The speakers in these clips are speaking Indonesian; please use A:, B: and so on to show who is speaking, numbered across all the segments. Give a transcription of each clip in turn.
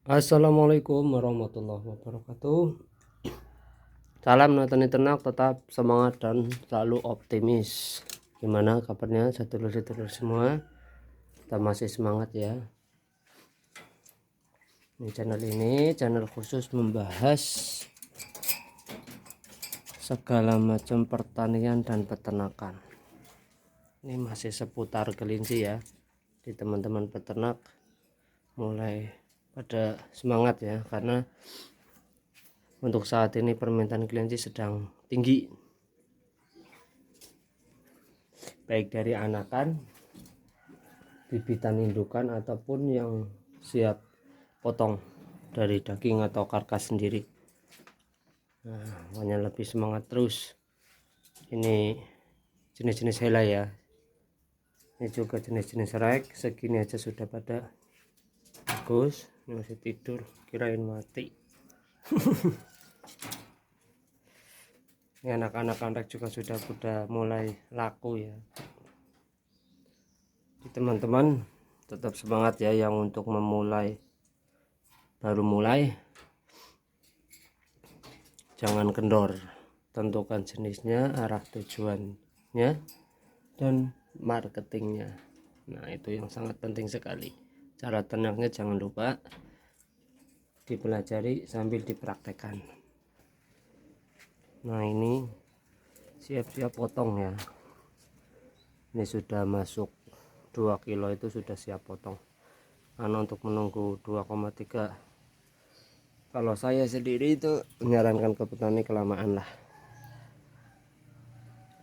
A: Assalamualaikum warahmatullahi wabarakatuh. Salam Natani Ternak, tetap semangat dan selalu optimis. Gimana kabarnya sedulur-sedulur semua? Kita masih semangat ya. Ini channel khusus membahas segala macam pertanian dan peternakan. Ini masih seputar kelinci ya. Di teman-teman peternak mulai pada semangat ya, karena untuk saat ini permintaan kelinci sedang tinggi, baik dari anakan, bibitan indukan, ataupun yang siap potong dari daging atau karkas sendiri. Nah, makanya lebih semangat terus. Ini jenis-jenis hela ya. Ini juga jenis-jenis rek. Segini aja sudah pada bagus. Ini masih tidur, kirain mati. Ini anak-anak rek juga sudah mulai laku ya. Teman-teman tetap semangat ya, yang untuk baru mulai, jangan kendor, tentukan jenisnya, arah tujuannya, dan marketingnya. Nah, itu yang sangat penting sekali. Cara ternaknya jangan lupa dipelajari sambil dipraktekkan. Nah, ini siap-siap potong ya. Ini sudah masuk 2 kilo, itu sudah siap potong. Karena untuk menunggu 2,3, kalau saya sendiri itu menyarankan ke petani kelamaan lah.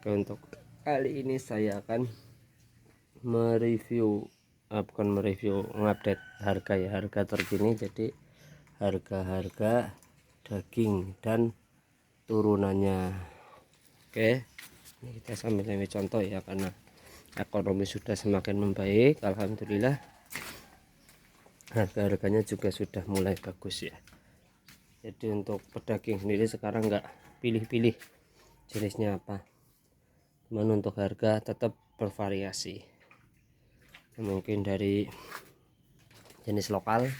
A: Oke, untuk kali ini saya akan mengupdate harga ya, harga terkini. Jadi harga daging dan turunannya. Oke, ini kita sambil ambil contoh ya, karena ekonomi sudah semakin membaik, alhamdulillah. Harganya juga sudah mulai bagus ya. Jadi untuk pedaging sendiri sekarang nggak pilih-pilih jenisnya apa, cuman untuk harga tetap bervariasi. Mungkin dari jenis lokal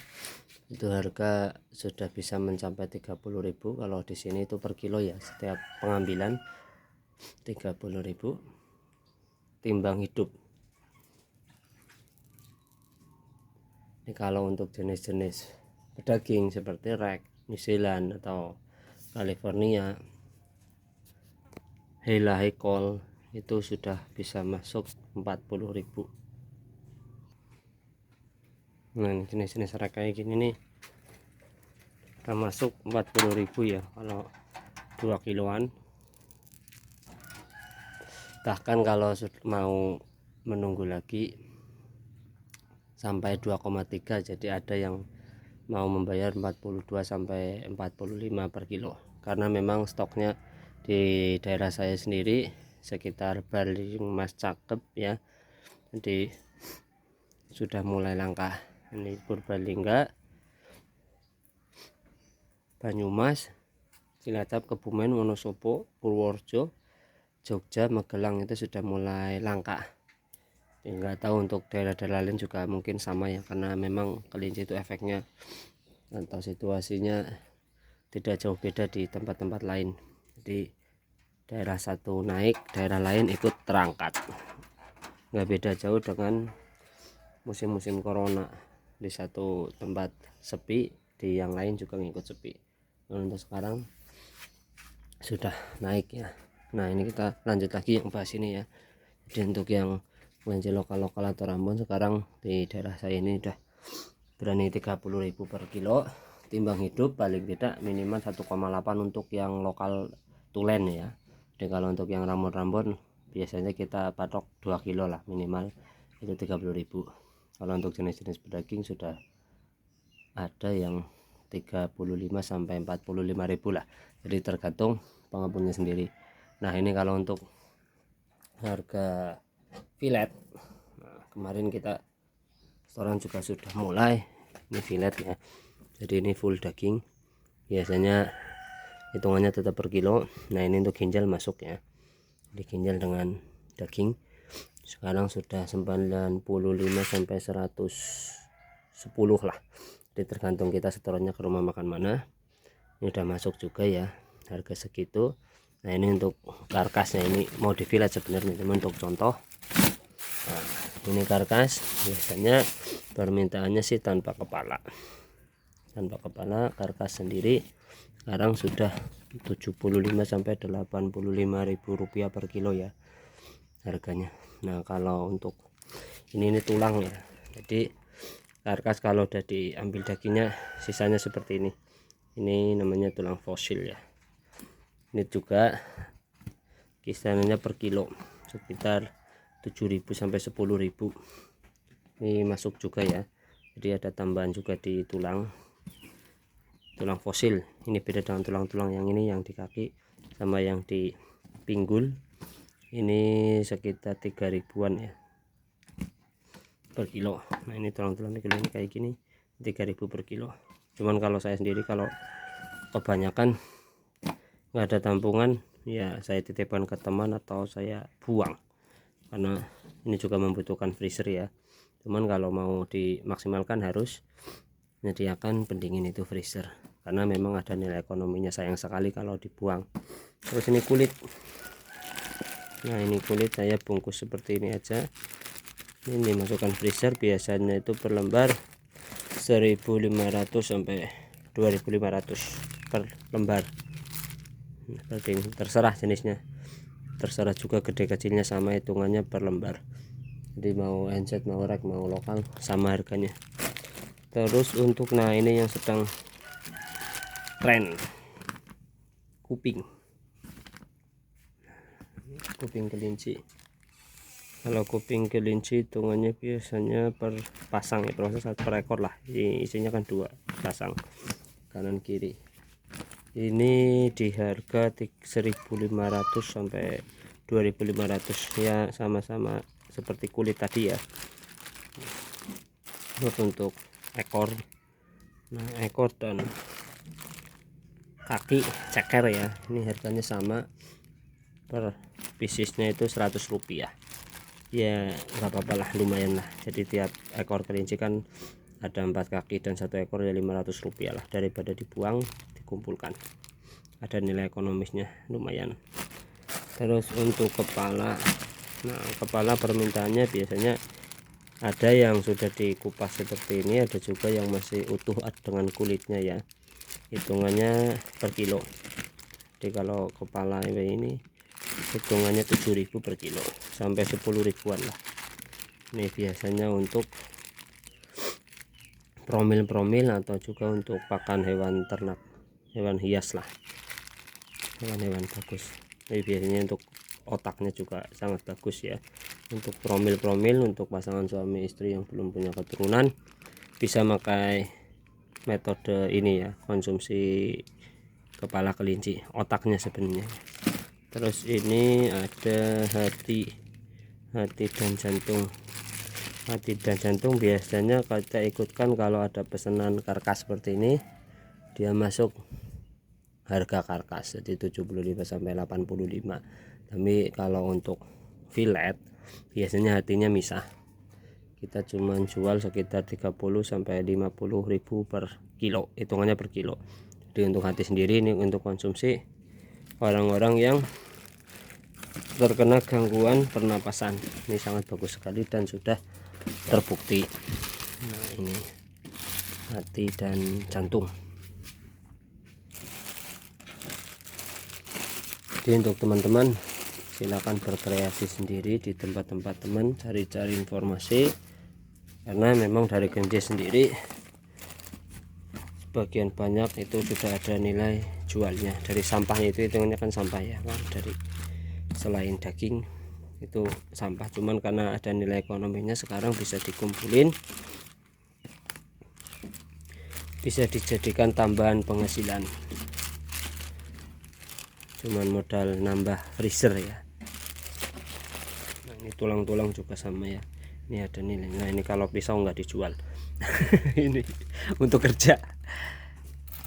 A: itu harga sudah bisa mencapai 30.000. Kalau di sini itu per kilo ya, setiap pengambilan 30.000. Timbang hidup. Ini kalau untuk jenis-jenis pedaging seperti rek, New Zealand atau California, Hela Hekol, itu sudah bisa masuk 40.000. Nah, ini jenis-jenis rek kayak gini nih udah masuk 40.000 ya kalau 2 kiloan. Bahkan kalau mau menunggu lagi sampai 2,3, jadi ada yang mau membayar 42 sampai 45 per kilo, karena memang stoknya di daerah saya sendiri sekitar Baling Mas Cakep ya, jadi sudah mulai langka. Ini Purbalingga, Banyumas, Cilacap, Kebumen, Wonosobo, Purworejo, Jogja, Magelang itu sudah mulai langka. Nggak tahu untuk daerah-daerah lain juga mungkin sama ya, karena memang kelinci itu efeknya atau situasinya tidak jauh beda di tempat-tempat lain. Jadi daerah satu naik, daerah lain ikut terangkat. Nggak beda jauh dengan musim-musim corona, di satu tempat sepi, di yang lain juga ngikut sepi. Nah, untuk sekarang sudah naik ya. Nah, ini kita lanjut lagi yang bahas ini ya. Jadi untuk yang kelinci lokal-lokal atau Rambon, sekarang di daerah saya ini udah berani 30.000 per kilo. Timbang hidup paling tidak minimal 1,8 untuk yang lokal tulen ya. Jadi kalau untuk yang Rambon biasanya kita patok 2 kilo lah minimal, itu 30.000. Kalau untuk jenis-jenis pedaging sudah ada yang 35 sampai 45.000 lah, jadi tergantung pengebunnya sendiri. Nah, ini kalau untuk harga filet, nah, kemarin kita setoran juga sudah mulai. Ini filet ya, jadi ini full daging, biasanya hitungannya tetap per kilo. Nah, ini untuk ginjal masuk ya, di ginjal dengan daging sekarang sudah 95 sampai 110 lah. Jadi tergantung kita setorannya ke rumah makan mana. Ini udah masuk juga ya, harga segitu. Nah ini untuk karkasnya, ini mau di fillet sebenarnya teman, untuk contoh. Nah, ini karkas biasanya permintaannya sih tanpa kepala. Tanpa kepala karkas sendiri sekarang sudah 75 sampai 85.000 rupiah per kilo ya harganya. Nah kalau untuk ini tulang ya, jadi karkas kalau udah diambil dagingnya sisanya seperti ini namanya tulang fosil ya. Ini juga kisarannya per kilo sekitar 7.000 sampai 10.000. Ini masuk juga ya, jadi ada tambahan juga di tulang fosil. Ini beda dengan tulang-tulang yang ini, yang di kaki sama yang di pinggul. Ini sekitar 3.000-an ya per kilo. Nah ini tulang-tulang ini kayak gini 3.000 per kilo. Cuman kalau saya sendiri kalau kebanyakan nggak ada tampungan ya, saya titipkan ke teman atau saya buang, karena ini juga membutuhkan freezer ya. Cuman kalau mau dimaksimalkan harus menyediakan pendingin itu freezer, karena memang ada nilai ekonominya, sayang sekali kalau dibuang. Terus ini kulit. Nah ini kulit saya bungkus seperti ini aja, ini masukkan freezer. Biasanya itu per lembar 1.500 sampai 2.500 per lembar. Terserah jenisnya, terserah juga gede kecilnya, sama hitungannya per lembar. Jadi mau NZ, mau rack, mau lokal sama harganya. Terus untuk nah ini yang sedang tren, kuping kelinci. Kalau kuping kelinci hitungannya biasanya per pasang ya, proses per ekor lah. Ini isinya kan 2 pasang kanan kiri. Ini di harga 1.500 sampai 2.500 ya, sama-sama seperti kulit tadi ya. Untuk ekor, nah ekor dan kaki ceker ya, ini harganya sama, per piecesnya itu 100 rupiah ya, nggak apa-apa lah, lumayan lah. Jadi tiap ekor kelinci kan ada 4 kaki dan 1 ekor ya 500 rupiah lah, daripada dibuang dikumpulkan, ada nilai ekonomisnya lumayan. Terus untuk kepala, nah kepala permintaannya biasanya ada yang sudah dikupas seperti ini, ada juga yang masih utuh dengan kulitnya ya, hitungannya per kilo. Jadi kalau kepala ini hitungannya 7.000 per kilo sampai 10.000-an lah. Ini biasanya untuk promil atau juga untuk pakan hewan ternak, hewan hias lah, hewan-hewan bagus. Ini biasanya untuk otaknya juga sangat bagus ya. Untuk promil untuk pasangan suami istri yang belum punya keturunan bisa pakai metode ini ya, konsumsi kepala kelinci, otaknya sebenarnya. Terus ini ada hati dan jantung. Hati dan jantung biasanya kita ikutkan kalau ada pesanan karkas seperti ini, dia masuk harga karkas jadi 75 sampai 85. Tapi kalau untuk fillet biasanya hatinya misah, kita cuma jual sekitar 30 sampai 50.000 per kilo, hitungannya per kilo. Jadi untuk hati sendiri ini untuk konsumsi orang-orang yang terkena gangguan pernapasan, ini sangat bagus sekali dan sudah terbukti. Nah ini hati dan jantung. Jadi untuk teman-teman silakan berkreasi sendiri di tempat-tempat teman, cari-cari informasi, karena memang dari kelinci sendiri sebagian banyak itu sudah ada nilai jualnya. Dari sampahnya itu hitungannya kan sampah ya kan, dari selain daging itu sampah, cuman karena ada nilai ekonominya sekarang bisa dikumpulin, bisa dijadikan tambahan penghasilan, cuman modal nambah freezer ya. Nah ini tulang-tulang juga sama ya, ini ada nilai. Nah ini kalau pisau nggak dijual ini untuk kerja.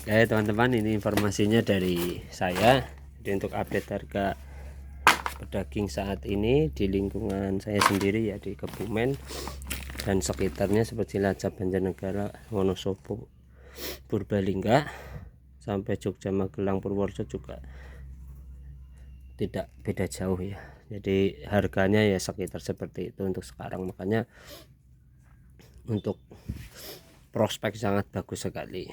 A: Oke teman-teman, ini informasinya dari saya. Jadi untuk update harga pedaging saat ini di lingkungan saya sendiri ya, di Kebumen dan sekitarnya seperti Cilacap, Banjarnegara, Wonosobo, Purbalingga sampai Jogja, Magelang, Purworejo juga tidak beda jauh ya. Jadi harganya ya sekitar seperti itu untuk sekarang, makanya untuk prospek sangat bagus sekali.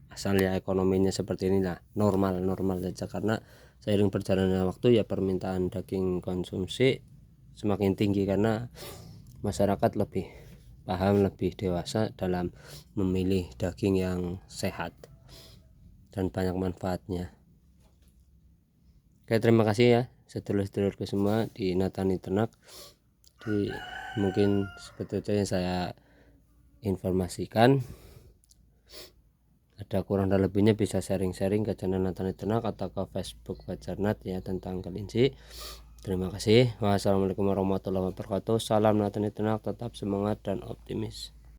A: Asal ya ekonominya seperti inilah, normal saja, karena seiring perjalanan waktu ya permintaan daging konsumsi semakin tinggi karena masyarakat lebih paham, lebih dewasa dalam memilih daging yang sehat dan banyak manfaatnya. Oke, terima kasih ya sedulur-sedulurku semua di Natani Ternak. Mungkin seperti itu yang saya informasikan. Ada kurang dan lebihnya bisa sharing-sharing ke channel Natani Ternak atau ke Facebook Bajarnat ya tentang kelinci. Terima kasih. Wassalamualaikum warahmatullahi wabarakatuh. Salam Natani Ternak, tetap semangat dan optimis.